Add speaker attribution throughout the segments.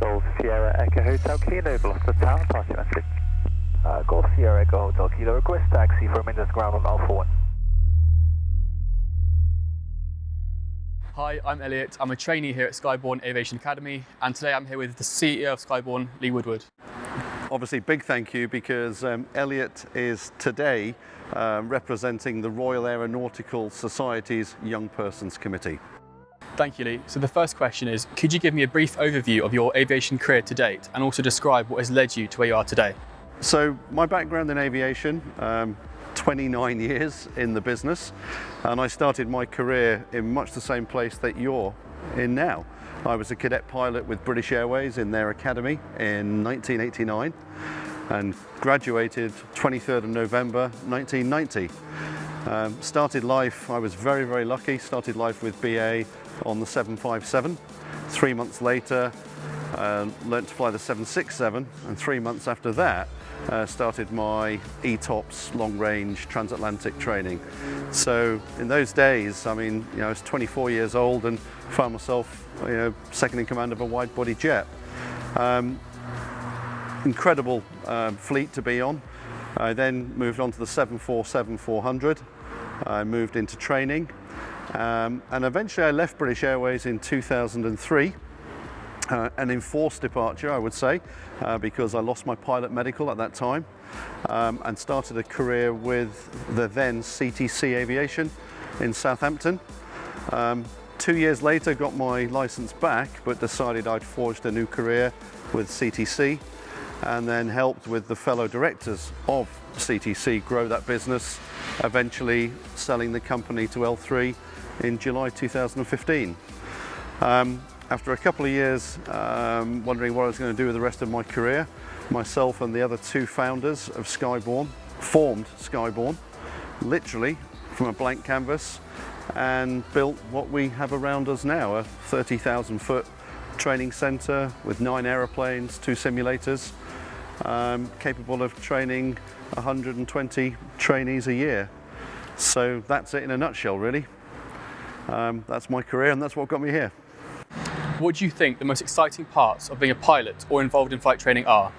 Speaker 1: Golf Sierra Echo Hotel Kilo, Gloucester Tower, pass your message. Golf Sierra Echo Hotel Kilo, request taxi for maintenance ground on Alpha 1.
Speaker 2: Hi, I'm Elliot. I'm a trainee here at Skyborne Aviation Academy, and today I'm here with the CEO of Skyborne, Lee Woodward.
Speaker 3: Obviously, big thank you because Elliot is today representing the Royal Aeronautical Society's Young Persons Committee.
Speaker 2: Thank you, Lee. So the first question is, could you give me a brief overview of your aviation career to date and also describe what has led you to where you are today?
Speaker 3: So my background in aviation, 29 years in the business, and I started my career in much the same place that you're in now. I was a cadet pilot with British Airways in their academy in 1989 and graduated 23rd of November 1990. Started life, I was very, very lucky, started life with BA on the 757. 3 months later, learnt to fly the 767, and 3 months after that, started my ETOPS long-range transatlantic training. So in those days, I mean, I was 24 years old and found myself, second in command of a wide-body jet. Incredible fleet to be on. I then moved on to the 747-400. I moved into training, and eventually I left British Airways in 2003. An enforced departure, I would say, because I lost my pilot medical at that time, and started a career with the then CTC Aviation in Southampton. 2 years later, got my license back, but decided I'd forged a new career with CTC, and then helped with the fellow directors of CTC grow that business, eventually selling the company to L3 in July 2015. After a couple of years wondering what I was going to do with the rest of my career, myself and the other two founders of Skyborne formed Skyborne, literally from a blank canvas, and built what we have around us now, a 30,000 foot training centre with 9 aeroplanes, 2 simulators, capable of training 120 trainees a year. So that's it in a nutshell, really. That's my career, and that's what got me here.
Speaker 2: What do you think the most exciting parts of being a pilot or involved in flight training are?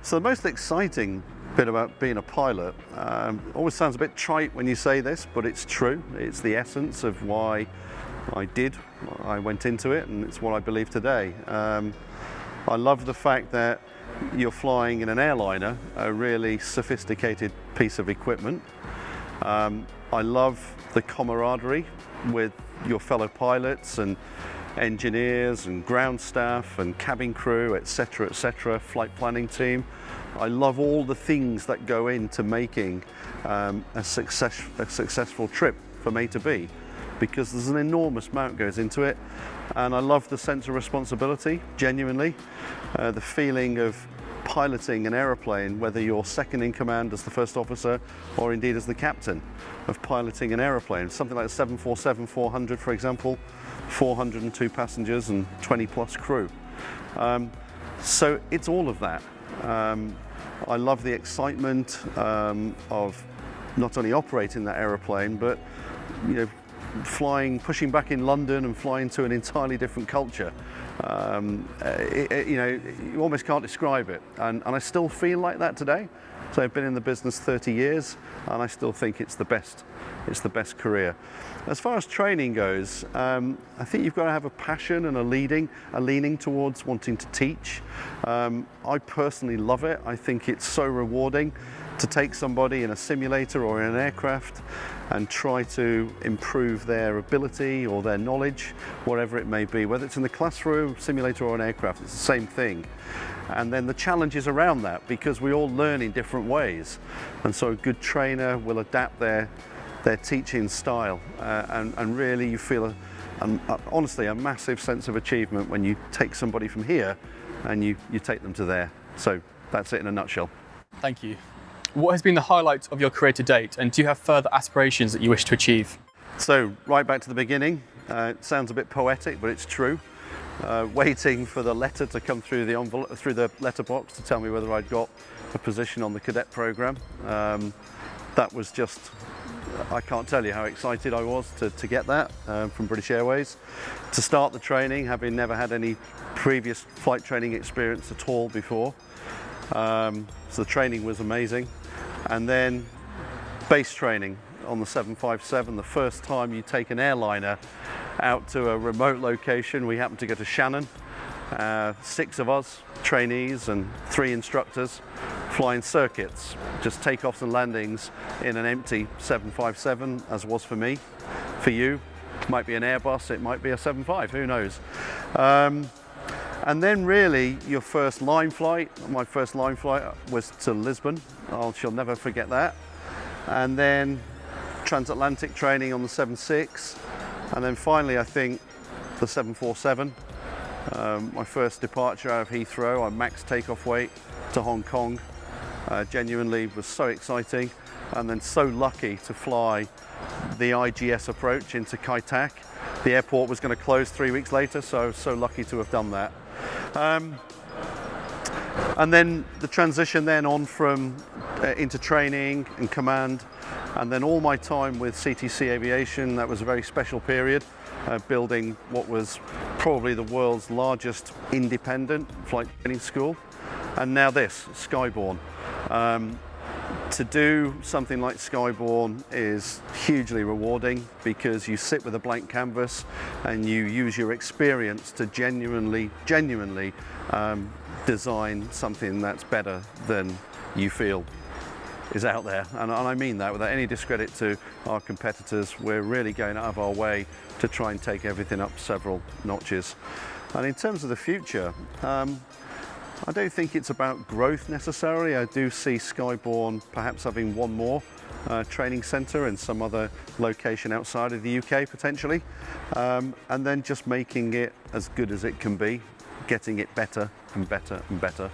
Speaker 3: So the most exciting bit about being a pilot, always sounds a bit trite when you say this, but it's true. It's the essence of why I went into it, and it's what I believe today. I love the fact that you're flying in an airliner, a really sophisticated piece of equipment. I love the camaraderie with your fellow pilots and engineers and ground staff and cabin crew, etc., flight planning team. I love all the things that go into making a successful trip from A to B, because there's an enormous amount goes into it, and I love the sense of responsibility, genuinely. The feeling of piloting an aeroplane, whether you're second in command as the first officer or indeed as the captain of piloting an aeroplane, something like the 747-400, for example, 402 passengers and 20 plus crew. So it's all of that. I love the excitement of not only operating that aeroplane, but pushing back in London and flying to an entirely different culture. You almost can't describe it, and I still feel like that today. So I've been in the business 30 years, and I still think it's the best career. As far as training goes, I think you've got to have a passion and a leaning towards wanting to teach. I personally love it. I think it's so rewarding to take somebody in a simulator or in an aircraft and try to improve their ability or their knowledge, whatever it may be, whether it's in the classroom, simulator or an aircraft, it's the same thing. And then the challenges around that, because we all learn in different ways. And so a good trainer will adapt their teaching style, and really you feel honestly a massive sense of achievement when you take somebody from here and you take them to there. So that's it in a nutshell.
Speaker 2: Thank you. What has been the highlight of your career to date, and do you have further aspirations that you wish to achieve?
Speaker 3: So right back to the beginning, it sounds a bit poetic, but it's true. Waiting for the letter to come through the envelope, through the letterbox, to tell me whether I'd got a position on the cadet program. That was just I can't tell you how excited I was to get that from British Airways. To start the training, having never had any previous flight training experience at all before. So the training was amazing. And then base training on the 757, the first time you take an airliner out to a remote location. We happened to go to Shannon, 6 of us, trainees and 3 instructors, flying circuits, just takeoffs and landings in an empty 757, as was for me. For you, it might be an Airbus, it might be a 75, who knows. And then really your first line flight, my first line flight was to Lisbon. I shall never forget that. And then transatlantic training on the 76. And then finally, I think the 747. My first departure out of Heathrow, I max takeoff weight to Hong Kong. Genuinely was so exciting. And then so lucky to fly the IGS approach into Kai Tak. The airport was going to close 3 weeks later, so lucky to have done that. And then the transition then on from into training and command, and then all my time with CTC Aviation. That was a very special period, building what was probably the world's largest independent flight training school. And now this, Skyborne. To do something like Skyborne is hugely rewarding because you sit with a blank canvas and you use your experience to genuinely design something that's better than you feel is out there. And I mean that without any discredit to our competitors. We're really going out of our way to try and take everything up several notches. And in terms of the future, I don't think it's about growth necessarily. I do see Skyborne perhaps having one more training centre in some other location outside of the UK potentially, and then just making it as good as it can be, getting it better and better and better.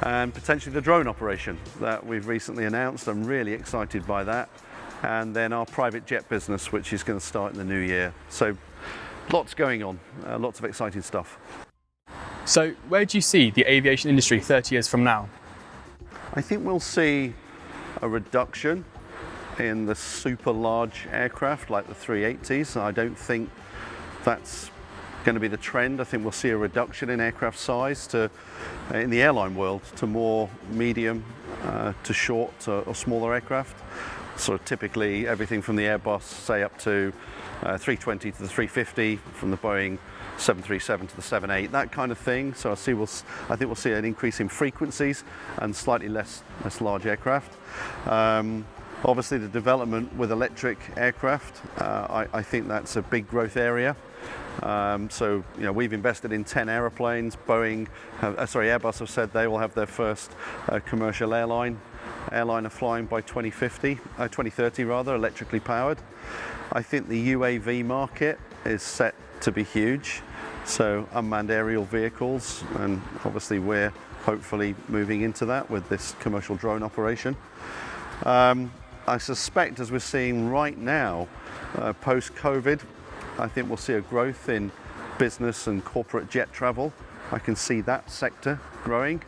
Speaker 3: And potentially the drone operation that we've recently announced, I'm really excited by that. And then our private jet business, which is going to start in the new year. So lots going on, lots of exciting stuff.
Speaker 2: So where do you see the aviation industry 30 years from now?
Speaker 3: I think we'll see a reduction in the super large aircraft like the 380s. I don't think that's going to be the trend. I think we'll see a reduction in aircraft size in the airline world to more medium to short or smaller aircraft. So typically everything from the Airbus, say up to 320 to the 350, from the Boeing 737 to the 78, that kind of thing. So I think we'll see an increase in frequencies and slightly less large aircraft. Obviously the development with electric aircraft, I think that's a big growth area. So we've invested in 10 aeroplanes. Airbus have said they will have their first commercial airliner flying by 2030 rather, electrically powered. I think the UAV market is set to be huge, so unmanned aerial vehicles, and obviously we're hopefully moving into that with this commercial drone operation. I suspect, as we're seeing right now, post-COVID, I think we'll see a growth in business and corporate jet travel. I can see that sector growing,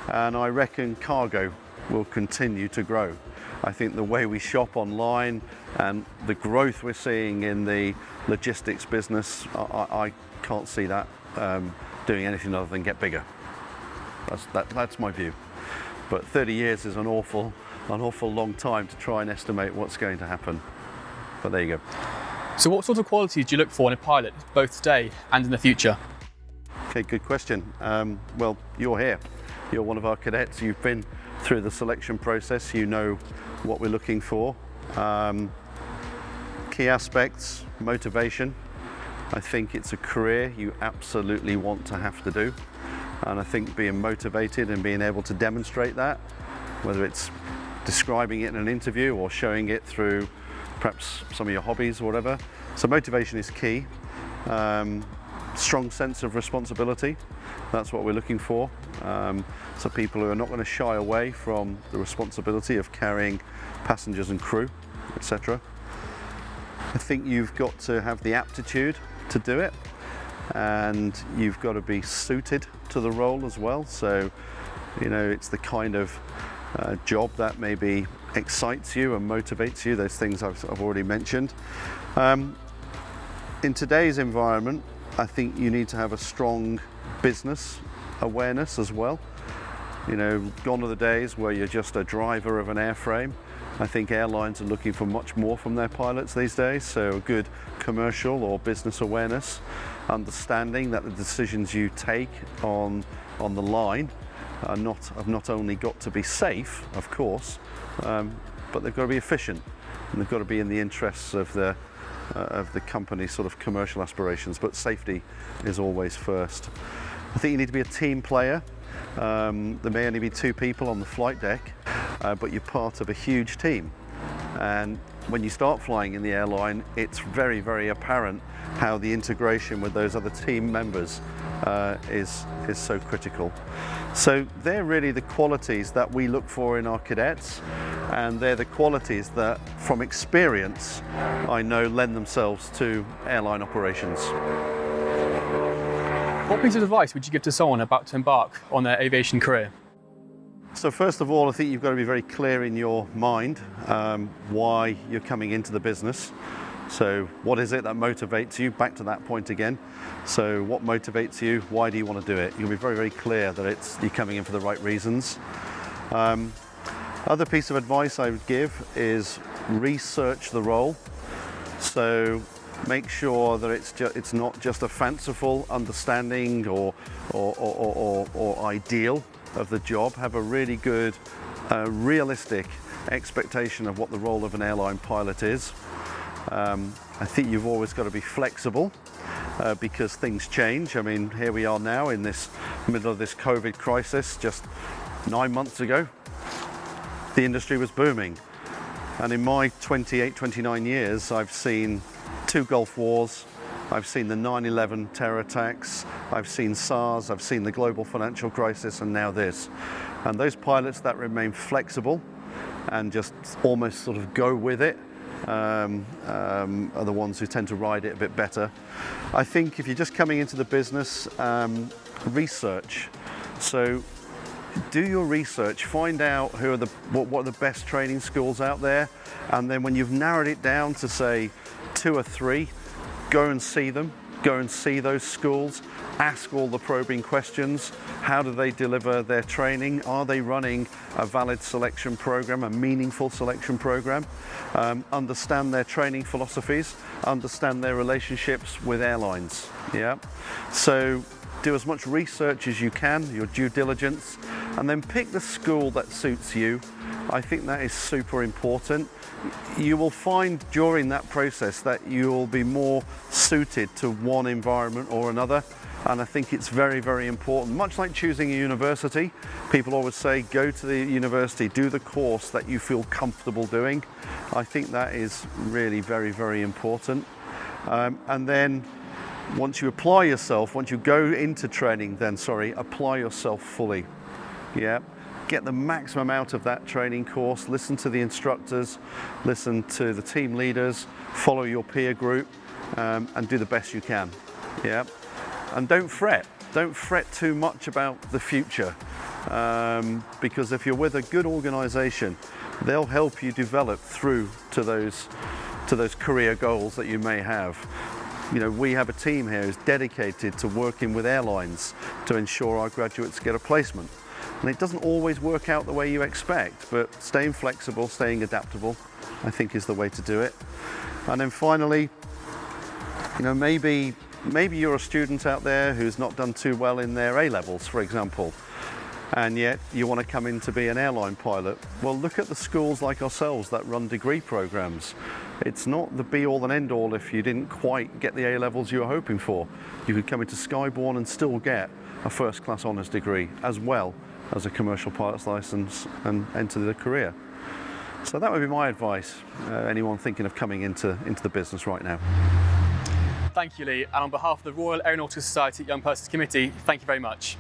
Speaker 3: and I reckon cargo will continue to grow. I think the way we shop online and the growth we're seeing in the logistics business, I can't see that doing anything other than get bigger. That's my view. But 30 years is an awful long time to try and estimate what's going to happen. But there you go.
Speaker 2: So what sort of qualities do you look for in a pilot, both today and in the future?
Speaker 3: Okay, good question. Well, you're here. You're one of our cadets. You've been through the selection process. You know what we're looking for. Key aspects, motivation. I think it's a career you absolutely want to have to do. And I think being motivated and being able to demonstrate that, whether it's describing it in an interview or showing it through perhaps some of your hobbies or whatever. So motivation is key. Strong sense of responsibility, that's what we're looking for. So people who are not going to shy away from the responsibility of carrying passengers and crew, etc. I think you've got to have the aptitude to do it, and you've got to be suited to the role as well. So, it's the kind of job that maybe excites you and motivates you, those things I've already mentioned. In today's environment, I think you need to have a strong business awareness as well. You know, gone are the days where you're just a driver of an airframe. I think airlines are looking for much more from their pilots these days, so a good commercial or business awareness, understanding that the decisions you take on the line have not only got to be safe, of course, but they've got to be efficient, and they've got to be in the interests of the company's sort of commercial aspirations, but safety is always first. I think you need to be a team player. There may only be 2 people on the flight deck, but you're part of a huge team. And when you start flying in the airline, it's very, very apparent how the integration with those other team members is so critical. So they're really the qualities that we look for in our cadets, and they're the qualities that, from experience, I know lend themselves to airline operations.
Speaker 2: What piece of advice would you give to someone about to embark on their aviation career?
Speaker 3: So first of all, I think you've got to be very clear in your mind why you're coming into the business. So what is it that motivates you? Back to that point again. So what motivates you? Why do you want to do it? You'll be very, very clear that you're coming in for the right reasons. Other piece of advice I would give is research the role. So make sure that it's not just a fanciful understanding or ideal of the job. Have a really good, realistic expectation of what the role of an airline pilot is. I think you've always got to be flexible because things change. I mean, here we are now in this middle of this COVID crisis. Just 9 months ago, the industry was booming. And in my 28, 29 years, I've seen 2 Gulf Wars, I've seen the 9/11 terror attacks, I've seen SARS, I've seen the global financial crisis, and now this. And those pilots that remain flexible and just almost sort of go with it are the ones who tend to ride it a bit better. I think if you're just coming into the business, research. So do your research, find out what are the best training schools out there, and then when you've narrowed it down to say 2 or 3, go and see them, go and see those schools, ask all the probing questions. How do they deliver their training? Are they running a valid selection program, a meaningful selection program? Understand their training philosophies, understand their relationships with airlines. Yeah. So do as much research as you can, your due diligence, and then pick the school that suits you. I think that is super important. You will find during that process that you'll be more suited to one environment or another, and I think it's very, very important. Much like choosing a university, people always say go to the university, do the course that you feel comfortable doing. I think that is really very, very important. And then once you apply yourself, once you go into training, apply yourself fully. Yeah. Get the maximum out of that training course, listen to the instructors, listen to the team leaders, follow your peer group, and do the best you can. Yeah. And don't fret too much about the future, because if you're with a good organization, they'll help you develop through to those career goals that you may have. You know, we have a team here who's dedicated to working with airlines to ensure our graduates get a placement. And it doesn't always work out the way you expect, but staying flexible, staying adaptable, I think is the way to do it. And then finally, you know, maybe you're a student out there who's not done too well in their A-levels, for example, and yet you want to come in to be an airline pilot. Well, look at the schools like ourselves that run degree programs. It's not the be-all and end-all if you didn't quite get the A-levels you were hoping for. You could come into Skyborne and still get a first-class honours degree, as well as a commercial pilot's licence, and enter the career. So that would be my advice, anyone thinking of coming into the business right now.
Speaker 2: Thank you, Lee, and on behalf of the Royal Aeronautical Society Young Persons Committee, thank you very much.